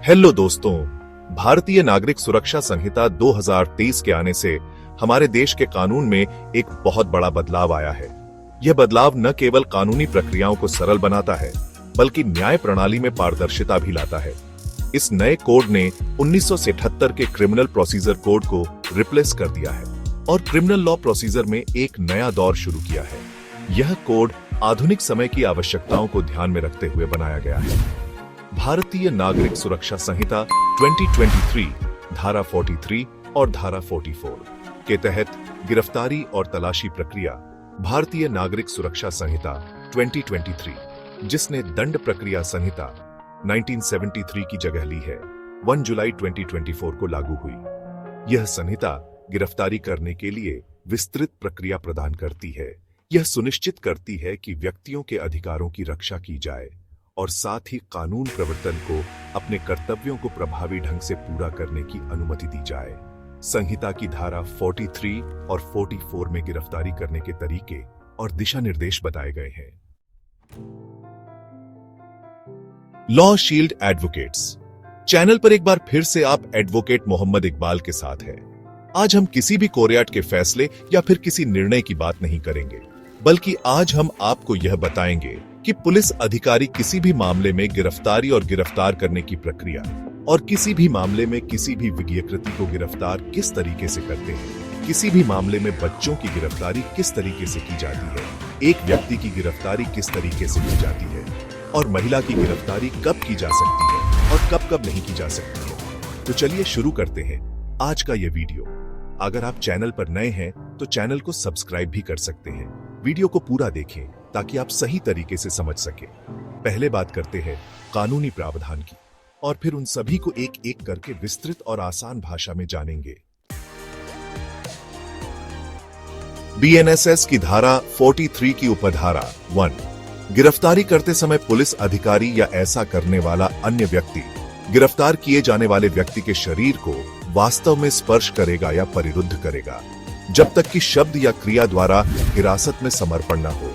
Hello दोस्तों, भारतीय नागरिक सुरक्षा संहिता 2023 के आने से हमारे देश के कानून में एक बहुत बड़ा बदलाव आया है। यह बदलाव न केवल कानूनी प्रक्रियाओं को सरल बनाता है, बल्कि न्याय प्रणाली में पारदर्शिता भी लाता है। इस नए कोड ने 1978 के क्रिमिनल प्रोसीजर कोड को रिप्लेस कर दिया है और क्रिमिनल लॉ प्रोसीजर में एक नया दौर शुरू किया है। यह कोड आधुनिक समय की आवश्यकताओं को ध्यान में रखते हुए बनाया गया है। भारतीय नागरिक सुरक्षा संहिता 2023 धारा 43 और धारा 44 के तहत गिरफ्तारी और तलाशी प्रक्रिया। भारतीय नागरिक सुरक्षा संहिता 2023, जिसने दंड प्रक्रिया संहिता 1973 की जगह ली है, 1 जुलाई 2024 को लागू हुई। यह संहिता गिरफ्तारी करने के लिए विस्तृत प्रक्रिया प्रदान करती है। यह सुनिश्चित करती है कि व्यक्तियों के अधिकारों की रक्षा की जाए और साथ ही कानून प्रवर्तन को अपने कर्तव्यों को प्रभावी ढंग से पूरा करने की अनुमति दी जाए। संहिता की धारा 43 और 44 में गिरफ्तारी करने के तरीके और दिशा निर्देश बताए गए हैं। लॉ शील्ड एडवोकेट्स चैनल पर एक बार फिर से आप एडवोकेट मोहम्मद इकबाल के साथ हैं। आज हम किसी भी कोर्ट के फैसले या फिर किसी निर्णय की बात नहीं करेंगे, बल्कि आज हम आपको यह बताएंगे कि पुलिस अधिकारी किसी भी मामले में गिरफ्तारी और गिरफ्तार करने की प्रक्रिया और किसी भी मामले में किसी भी विज्ञकृति को गिरफ्तार किस तरीके से करते हैं। किसी भी मामले में बच्चों की गिरफ्तारी किस तरीके से की जाती है, एक व्यक्ति की गिरफ्तारी किस तरीके से की जाती है और महिला की गिरफ्तारी कब की जा सकती है और कब कब नहीं की जा सकती है। तो चलिए शुरू करते हैं आज का ये वीडियो। अगर आप चैनल पर नए हैं तो चैनल को सब्सक्राइब भी कर सकते हैं। वीडियो को पूरा देखें ताकि आप सही तरीके से समझ सकें। पहले बात करते हैं कानूनी प्रावधान की और फिर उन सभी को एक एक करके विस्तृत और आसान भाषा में जानेंगे। बीएनएसएस की धारा 43 की उपधारा 1, गिरफ्तारी करते समय पुलिस अधिकारी या ऐसा करने वाला अन्य व्यक्ति गिरफ्तार किए जाने वाले व्यक्ति के शरीर को वास्तव में स्पर्श करेगा या परिरुद्ध करेगा, जब तक कि शब्द या क्रिया द्वारा हिरासत में समर्पण न हो,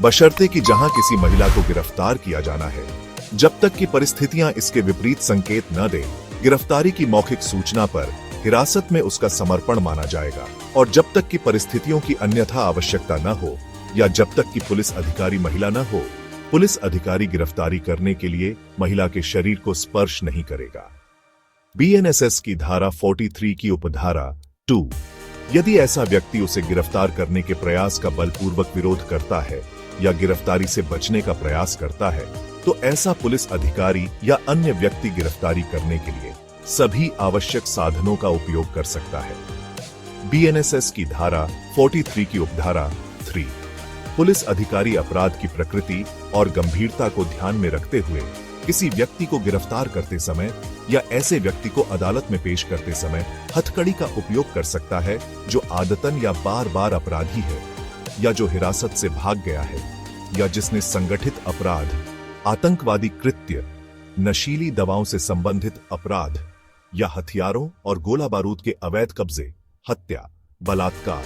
बशर्ते कि जहां किसी महिला को गिरफ्तार किया जाना है, जब तक कि परिस्थितियां इसके विपरीत संकेत न दें, गिरफ्तारी की मौखिक सूचना पर हिरासत में उसका समर्पण माना जाएगा, और जब तक कि परिस्थितियों की अन्यथा आवश्यकता न हो या जब तक कि पुलिस अधिकारी महिला न हो, पुलिस अधिकारी गिरफ्तारी करने के लिए महिला के शरीर को स्पर्श नहीं करेगा। बीएनएसएस की धारा 43 की उपधारा 2, यदि ऐसा व्यक्ति उसे गिरफ्तार करने के प्रयास का बलपूर्वक विरोध करता है या गिरफ्तारी से बचने का प्रयास करता है, तो ऐसा पुलिस अधिकारी या अन्य व्यक्ति गिरफ्तारी करने के लिए सभी आवश्यक साधनों का उपयोग कर सकता है। बीएनएसएस की धारा 43 की उपधारा 3, पुलिस अधिकारी अपराध की प्रकृति और गंभीरता को ध्यान में रखते हुए किसी व्यक्ति को गिरफ्तार करते समय या ऐसे व्यक्ति को अदालत में पेश करते समय हथकड़ी का उपयोग कर सकता है जो आदतन या बार बार अपराधी है या जो हिरासत से भाग गया है या जिसने संगठित अपराध, आतंकवादी कृत्य, नशीली दवाओं से संबंधित अपराध या हथियारों और गोला बारूद के अवैध कब्जे, हत्या, बलात्कार,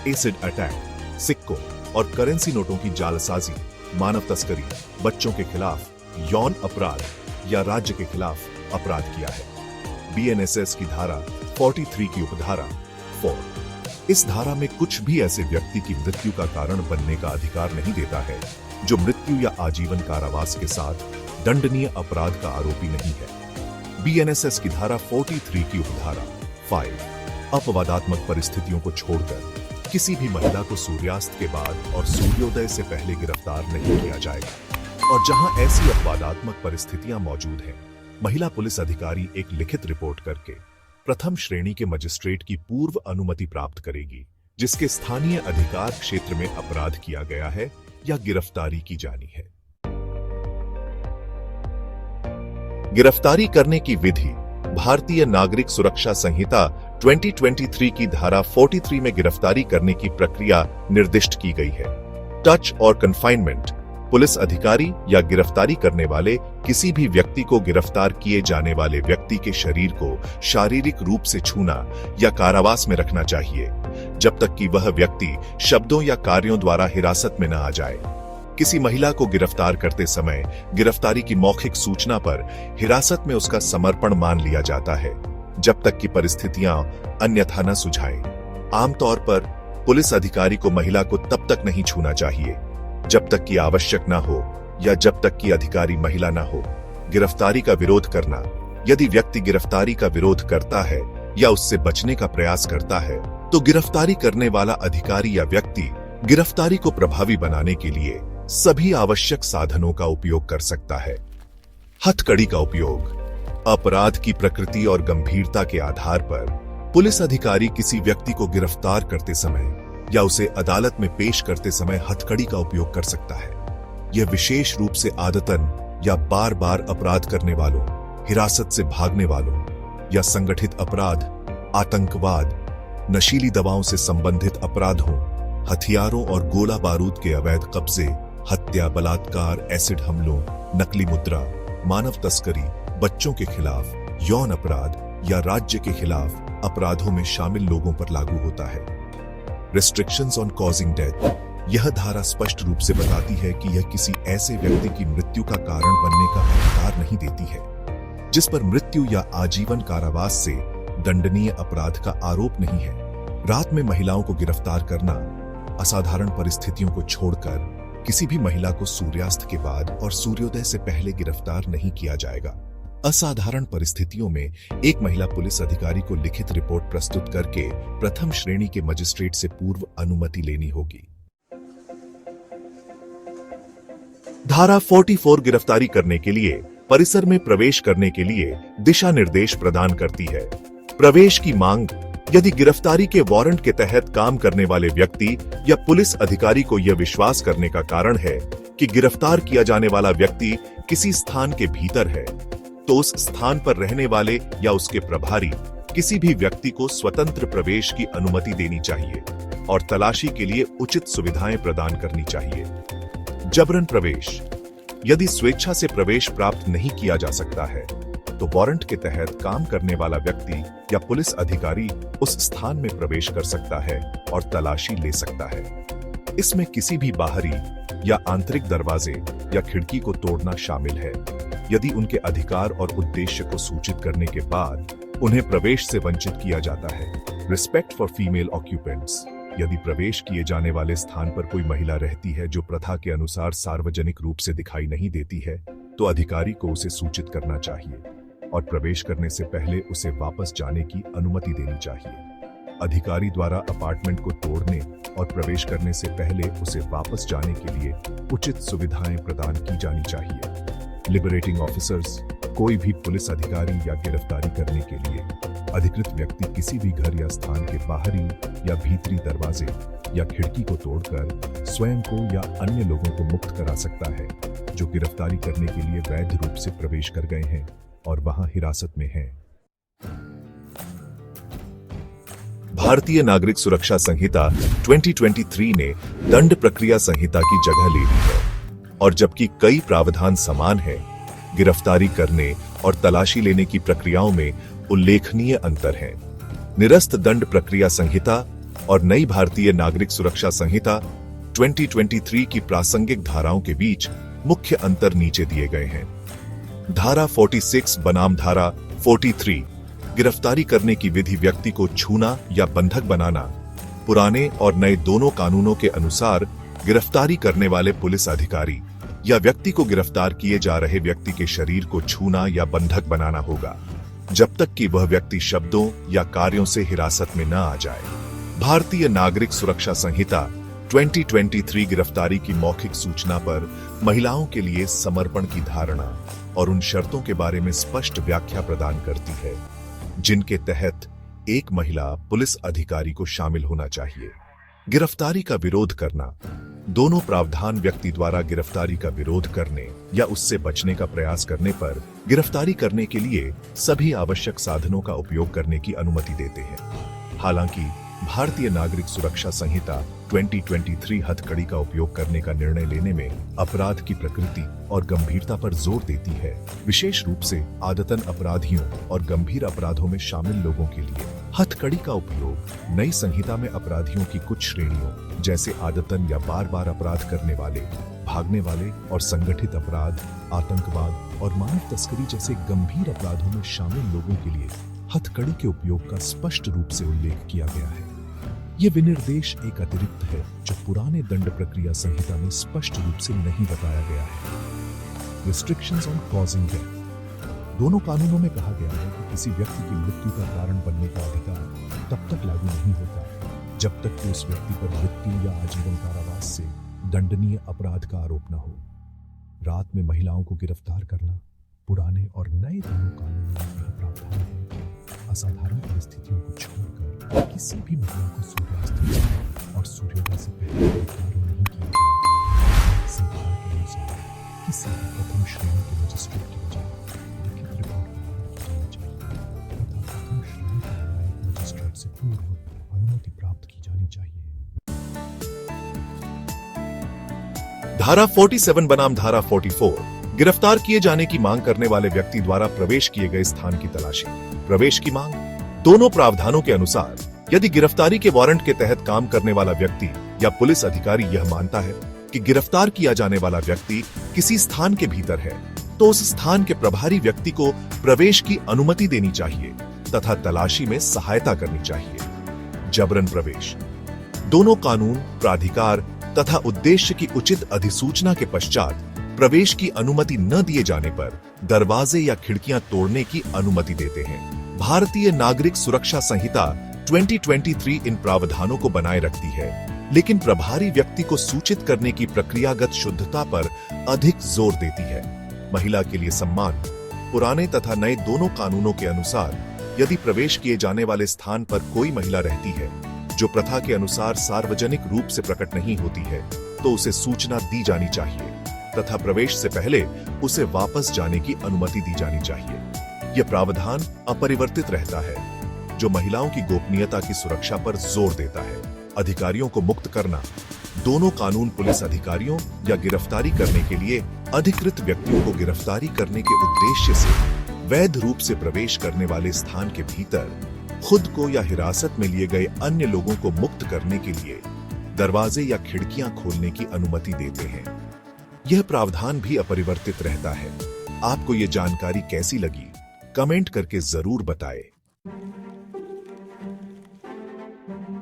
एसिड अटैक, सिक्कों और करेंसी नोटों की जालसाजी, मानव तस्करी, बच्चों के खिलाफ यौन अपराध या राज्य के खिलाफ अपराध किया है। बीएनएसएस की धारा 43 की उपधारा 4, इस धारा में कुछ भी ऐसे व्यक्ति की मृत्यु का कारण बनने का अधिकार नहीं देता है जो मृत्यु या आजीवन कारावास के साथ दंडनीय अपराध का आरोपी नहीं है। बीएनएसएस की धारा 43 की उपधारा 5, अपवादात्मक परिस्थितियों को छोड़कर किसी भी महिला को सूर्यास्त के बाद और सूर्योदय से पहले गिरफ्तार नहीं किया जाएगा, और जहां ऐसी अपवादात्मक परिस्थितियां मौजूद हैं, महिला पुलिस अधिकारी एक लिखित रिपोर्ट करके प्रथम श्रेणी के मजिस्ट्रेट की पूर्व अनुमति प्राप्त करेगी, जिसके स्थानीय अधिकार क्षेत्र में अपराध किया गया है या गिरफ्तारी की जानी है। गिरफ्तारी करने की विधि। भारतीय नागरिक सुरक्षा संहिता 2023 की धारा 43 में गिरफ्तारी करने की प्रक्रिया निर्दिष्ट की गई है। टच और कन्फाइनमेंट। पुलिस अधिकारी या गिरफ्तारी करने वाले किसी भी व्यक्ति को गिरफ्तार किए जाने वाले व्यक्ति के शरीर को शारीरिक रूप से छूना या कारावास में रखना चाहिए, जब तक कि वह व्यक्ति शब्दों या कार्यों द्वारा हिरासत में न आ जाए। किसी महिला को गिरफ्तार करते समय गिरफ्तारी की मौखिक सूचना पर हिरासत में उसका समर्पण मान लिया जाता है, जब तक कि परिस्थितियां अन्यथा न सुझाएं। आमतौर पर पुलिस अधिकारी को महिला को तब तक नहीं छूना चाहिए जब तक कि आवश्यक न हो या जब तक कि अधिकारी महिला न हो। गिरफ्तारी का विरोध करना। यदि व्यक्ति गिरफ्तारी का विरोध करता है या उससे बचने का प्रयास करता है, तो गिरफ्तारी करने वाला अधिकारी या व्यक्ति गिरफ्तारी को प्रभावी बनाने के लिए सभी आवश्यक साधनों का उपयोग कर सकता है। हथकड़ी का उपयोग। अपराध की प्रकृति और गंभीरता के आधार पर पुलिस अधिकारी किसी व्यक्ति को गिरफ्तार करते समय या उसे अदालत में पेश करते समय हथकड़ी का उपयोग कर सकता है। यह विशेष रूप से आदतन या बार बार अपराध करने वालों, हिरासत से भागने वालों या संगठित अपराध, आतंकवाद, नशीली दवाओं से संबंधित अपराधों, हथियारों और गोला बारूद के अवैध कब्जे, हत्या, बलात्कार, एसिड हमलों, नकली मुद्रा, मानव तस्करी, बच्चों के खिलाफ, यौन अपराध या राज्य के खिलाफ अपराधों में शामिल लोगों पर लागू होता है। Restrictions on causing death. यह धारा स्पष्ट रूप से बताती है कि यह किसी ऐसे व्यक्ति की मृत्यु का कारण बनने का अधिकार नहीं देती है जिस पर मृत्यु या आजीवन कारावास से दंडनीय अपराध का आरोप नहीं है। रात में महिलाओं को गिरफ्तार करना। असाधारण परिस्थितियों को छोड़कर किसी भी महिला को सूर्यास्त के बाद और सूर्योदय से पहले गिरफ्तार नहीं किया जाएगा। असाधारण परिस्थितियों में एक महिला पुलिस अधिकारी को लिखित रिपोर्ट प्रस्तुत करके प्रथम श्रेणी के मजिस्ट्रेट से पूर्व अनुमति लेनी होगी। धारा 44 गिरफ्तारी करने के लिए परिसर में प्रवेश करने के लिए दिशा निर्देश प्रदान करती है। प्रवेश की मांग। यदि गिरफ्तारी के वारंट के तहत काम करने वाले व्यक्ति या पुलिस अधिकारी को यह विश्वास करने का कारण है कि गिरफ्तार किया जाने वाला व्यक्ति किसी स्थान के भीतर है, तो उस स्थान पर रहने वाले या उसके प्रभारी किसी भी व्यक्ति को स्वतंत्र प्रवेश की अनुमति देनी चाहिए और तलाशी के लिए उचित सुविधाएं प्रदान करनी चाहिए। जबरन प्रवेश। यदि स्वेच्छा से प्रवेश प्राप्त नहीं किया जा सकता है, तो वारंट के तहत काम करने वाला व्यक्ति या पुलिस अधिकारी उस स्थान में प्रवेश कर सकता है और तलाशी ले सकता है। इसमें किसी भी बाहरी या आंतरिक दरवाजे या खिड़की को तोड़ना शामिल है, यदि उनके अधिकार और उद्देश्य को सूचित करने के बाद उन्हें प्रवेश से वंचित किया जाता है। Respect for female occupants. यदि प्रवेश किए जाने वाले स्थान पर कोई महिला रहती है जो प्रथा के अनुसार सार्वजनिक रूप से दिखाई नहीं देती है, तो अधिकारी को उसे सूचित करना चाहिए और प्रवेश करने से पहले उसे वापस जाने की अनुमति देनी चाहिए। अधिकारी द्वारा अपार्टमेंट को तोड़ने और प्रवेश करने से पहले उसे वापस जाने के लिए उचित सुविधाएं प्रदान की जानी चाहिए। Liberating officers. कोई भी पुलिस अधिकारी या गिरफ्तारी करने के लिए अधिकृत व्यक्ति किसी भी घर या स्थान के बाहरी या भीतरी दरवाजे या खिड़की को तोड़कर स्वयं को या अन्य लोगों को मुक्त करा सकता है जो गिरफ्तारी करने के लिए वैध रूप से प्रवेश कर गए हैं और वहां हिरासत में हैं। भारतीय नागरिक सुरक्षा संहिता 2023 ने दंड प्रक्रिया संहिता की जगह ले ली है, और जबकि कई प्रावधान समान हैं, गिरफ्तारी करने और तलाशी लेने की प्रक्रियाओं में उल्लेखनीय अंतर है। निरस्त दंड प्रक्रिया संहिता और नई भारतीय नागरिक सुरक्षा संहिता 2023 की प्रासंगिक धाराओं के बीच मुख्य अंतर नीचे दिए गए हैं। धारा 46 बनाम धारा 43 गिरफ्तारी करने की विधि व्यक्ति को छूना या बंधक बनाना। पुराने और नए दोनों कानूनों के अनुसार गिरफ्तारी करने वाले पुलिस अधिकारी या व्यक्ति को गिरफ्तार किए जा रहे व्यक्ति के शरीर को छूना या बंधक बनाना होगा, जब तक कि वह व्यक्ति शब्दों या कार्यों से हिरासत में न आ जाए। भारतीय नागरिक सुरक्षा संहिता 2023 गिरफ्तारी की मौखिक सूचना पर महिलाओं के लिए समर्पण की धारणा और उन शर्तों के बारे में स्पष्ट व्याख्या प्रदान करती है जिनके तहत एक महिला पुलिस अधिकारी को शामिल होना चाहिए। गिरफ्तारी का विरोध करना। दोनों प्रावधान व्यक्ति द्वारा गिरफ्तारी का विरोध करने या उससे बचने का प्रयास करने पर गिरफ्तारी करने के लिए सभी आवश्यक साधनों का उपयोग करने की अनुमति देते हैं। हालांकि भारतीय नागरिक सुरक्षा संहिता 2023 हथकड़ी का उपयोग करने का निर्णय लेने में अपराध की प्रकृति और गंभीरता पर जोर देती है, विशेष रूप से आदतन अपराधियों और गंभीर अपराधों में शामिल लोगों के लिए। हथकड़ी का उपयोग नई संहिता में अपराधियों की कुछ श्रेणियों जैसे आदतन या बार बार अपराध करने वाले, भागने वाले और संगठित अपराध, आतंकवाद और मानव तस्करी जैसे गंभीर अपराधों में शामिल लोगों के लिए हथकड़ी के उपयोग का स्पष्ट रूप से उल्लेख किया गया है। यह विनिर्देश एक अतिरिक्त है जो पुराने दंड प्रक्रिया संहिता में स्पष्ट रूप से नहीं बताया गया है। Restrictions on causing death. दोनों कानूनों में कहा गया है कि किसी व्यक्ति की मृत्यु का कारण बनने का अधिकार तब तक लागू नहीं होता जब तक कि उस व्यक्ति पर मृत्यु या आजीवन कारावास से दंडनीय अपराध का आरोप न हो। रात में महिलाओं को गिरफ्तार करना पुराने और नए दोनों कानूनों में यह प्रावधान है। असाधारण परिस्थितियों को छोड़कर किसी भी महिला को सूर्यास्त और सूर्योदय से पहले गिरफ्तार नहीं किया जाएगा। संविधान के अनुसार किसी भी प्रथम श्रेणी के मजिस्ट्रेट की बजाय लिखित रिपोर्ट बनानी चाहिए तथा प्रथम श्रेणी के न्यायिक मजिस्ट्रेट से पूर्व अनुमति प्राप्त की जानी चाहिए। धारा 47 बनाम धारा 44 गिरफ्तार किए जाने की मांग करने वाले व्यक्ति द्वारा प्रवेश किए गए स्थान की तलाशी। प्रवेश की मांग। दोनों प्रावधानों के अनुसार यदि गिरफ्तारी के वारंट के तहत काम करने वाला व्यक्ति या पुलिस अधिकारी यह मानता है कि गिरफ्तार किया जाने वाला व्यक्ति किसी स्थान के भीतर है तो उस स्थान के प्रभारी व्यक्ति को प्रवेश की अनुमति देनी चाहिए तथा तलाशी में सहायता करनी चाहिए। जबरन प्रवेश। दोनों कानून प्राधिकार तथा उद्देश्य की उचित अधिसूचना के पश्चात प्रवेश की अनुमति न दिए जाने पर दरवाजे या खिड़कियां तोड़ने की अनुमति देते हैं। भारतीय नागरिक सुरक्षा संहिता 2023 इन प्रावधानों को बनाए रखती है, लेकिन प्रभारी व्यक्ति को सूचित करने की प्रक्रियागत शुद्धता पर अधिक जोर देती है। महिला के लिए सम्मान। पुराने तथा नए दोनों कानूनों के अनुसार यदि प्रवेश किए जाने वाले स्थान पर कोई महिला रहती है जो प्रथा के अनुसार सार्वजनिक रूप से प्रकट नहीं होती है तो उसे सूचना दी जानी चाहिए तथा प्रवेश से पहले उसे वापस जाने की अनुमति दी जानी चाहिए। यह प्रावधान अपरिवर्तित रहता है जो महिलाओं की गोपनीयता की सुरक्षा पर जोर देता है। अधिकारियों को मुक्त करना। दोनों कानून पुलिस अधिकारियों या गिरफ्तारी करने के लिए अधिकृत व्यक्तियों को गिरफ्तारी करने के उद्देश्य से वैध रूप से प्रवेश करने वाले स्थान के भीतर खुद को या हिरासत में लिए गए अन्य लोगों को मुक्त करने के लिए दरवाजे या खिड़कियां खोलने की अनुमति देते हैं। यह प्रावधान भी अपरिवर्तित रहता है। आपको यह जानकारी कैसी लगी? कमेंट करके जरूर बताएं।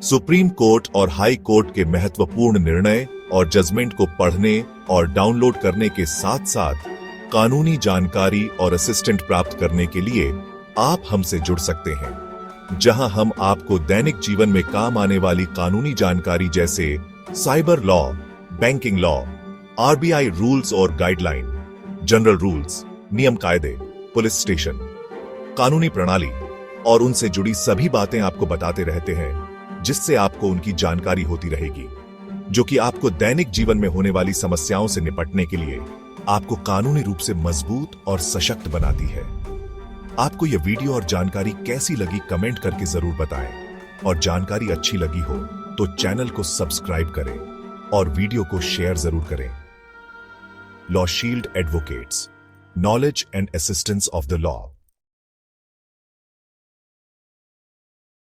सुप्रीम कोर्ट और हाई कोर्ट के महत्वपूर्ण निर्णय और जजमेंट को पढ़ने और डाउनलोड करने के साथ साथ कानूनी जानकारी और असिस्टेंट प्राप्त करने के लिए आप हमसे जुड़ सकते हैं, जहां हम आपको दैनिक जीवन में काम आने वाली कानूनी जानकारी जैसे cyber law, banking law, RBI rules और गाइडलाइन, जनरल रूल्स, नियम कायदे, पुलिस स्टेशन, कानूनी प्रणाली और उनसे जुड़ी सभी बातें आपको बताते रहते हैं, जिससे आपको उनकी जानकारी होती रहेगी, जो कि आपको दैनिक जीवन में होने वाली समस्याओं से निपटने के लिए आपको कानूनी रूप से मजबूत और सशक्त बनाती है। आपको यह वीडियो और जानकारी कैसी लगी कमेंट करके जरूर बताएं और जानकारी अच्छी लगी हो तो चैनल को सब्सक्राइब करें और वीडियो को शेयर जरूर करें। Law shield advocates, knowledge and assistance of the law.